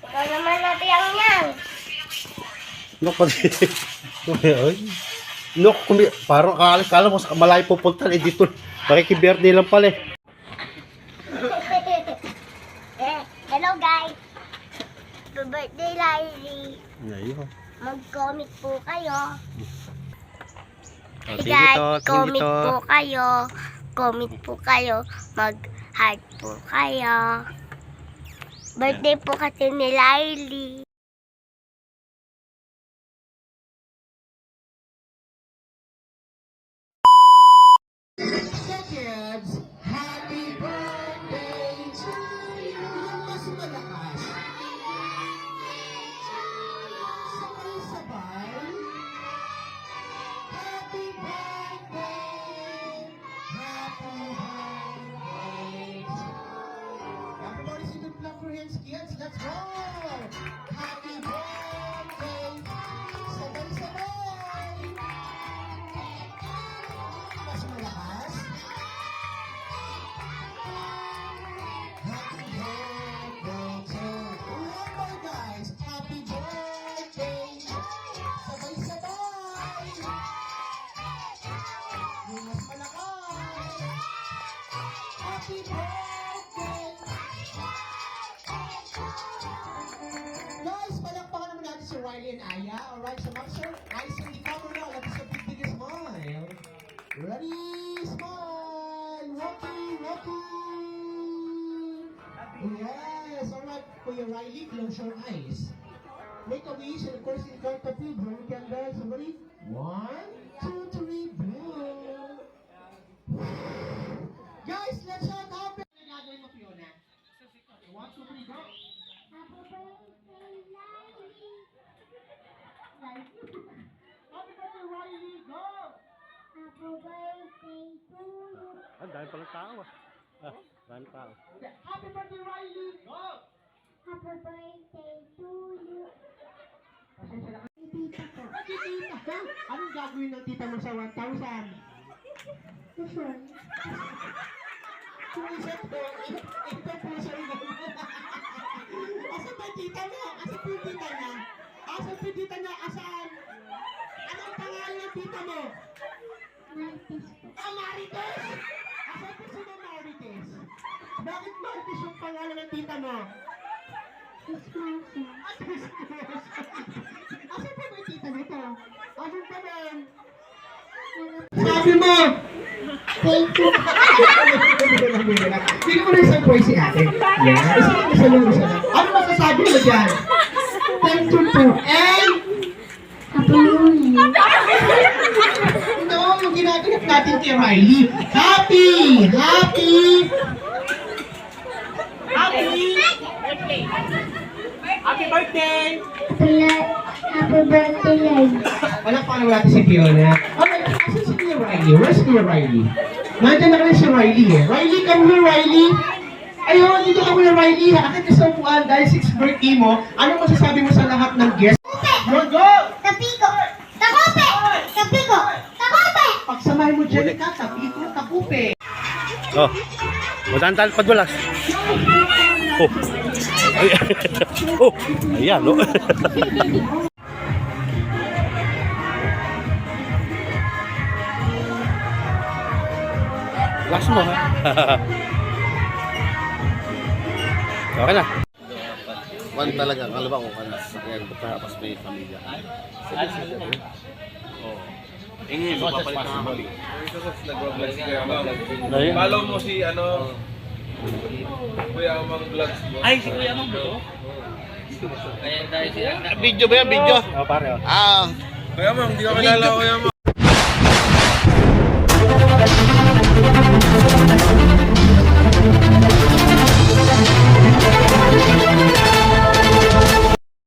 Ikaw naman natin ang yan. Nok, pati. Nok, parang kala mo sa malayo pupunta. Eh, dito, makikibirthday lang pala eh. Hello guys. Happy birthday, Lily. Ayun. Mag-comment po kayo. Oh, Hey guys, comment po kayo. Comment po kayo. Mag-heart po kayo. Birthday po kasi ni Lily. Kids, happy birthday to you. Mas malakas. Sabay-sabay. Happy birthday. Happy birthday to you. Everybody sing the clap for hands, kids. Let's go. Happy birthday. Sabay-sabay. Mas malakas. Happy birthday to one more guys. Happy birthday. Sabay-sabay. Yung mas malakas. Happy birthday. Guys, palakpakan naman natin si Riley and Aya. Alright, so sir, eyes in the camera. Let's have the biggest smile. Ready, smile. Rocky. Yes, alright. Kuya Riley, close your eyes. Make a wish, and of course, in front of you, blow candles. Ready? 1, 2, 3, blow. Guys, let's shout happy. Ano gagawin mo, Fiona? 1, 2, 3, go. Happy birthday, Lily. Happy birthday, Riley, go. Happy birthday to you. Ah, dahil palang tao ah. Dahil tao. Happy birthday, Riley, go. Happy birthday to you. Pasensya na. Tita po. Tita ka? Anong gagawin ng tita mo sa 1,000? Susun. Kung isa po, ito po siya rin. Asan ba yung tita niya? Asan po yung tita niya? Asan po yung tita niya? Asan? Anong pangalan ng tita mo? Martis po. Marites! Asan po sino Marites? Bakit Marites yung pangalan ng tita mo? Christmas. Asan po ba yung tita nito? Asan pa man? Sabi mo! Thank you. Hindi ko na surprise si ate. Yeah. Isa lang. Ano masasabi mo dyan? Thank you po. And? Happy New Year. No, yung ginaganap natin kay Riley. Happy! Happy birthday! Happy birthday, Lily. Walang paano natin si Fiona. Okay, asan si Kuya Riley? Where's Kuya Riley? Nandiyan na rin si Riley eh. Riley, come here, Riley. Ayun, dito ka Kuya Riley. Akit ka sa upuan dahil 6th birthday mo. Anong masasabi mo sa lahat ng guests? Go! Tapiko. Takope. Tapiko. Takope. Pagsamahin mo dyan ka, tapiko, tapupe. Oh. Madantal padulas. Oh. Ay. Oh. Ayan, no. Last mo, ha? Okay na. One talaga, kalabang ko ka na. Sakyan, tapos may pamilya. Ingin, mapapalit na kami. Nag-vlog si Kuya Mang. Ayun. Follow mo si Kuya Mang Vlogs mo. Ay, si Kuya Mang Vlog? Ayan tayo siya. Video ba yan? Video? Oh, pare. Ah. Kuya Mang, hindi ka kilala Kuya Mang. Happy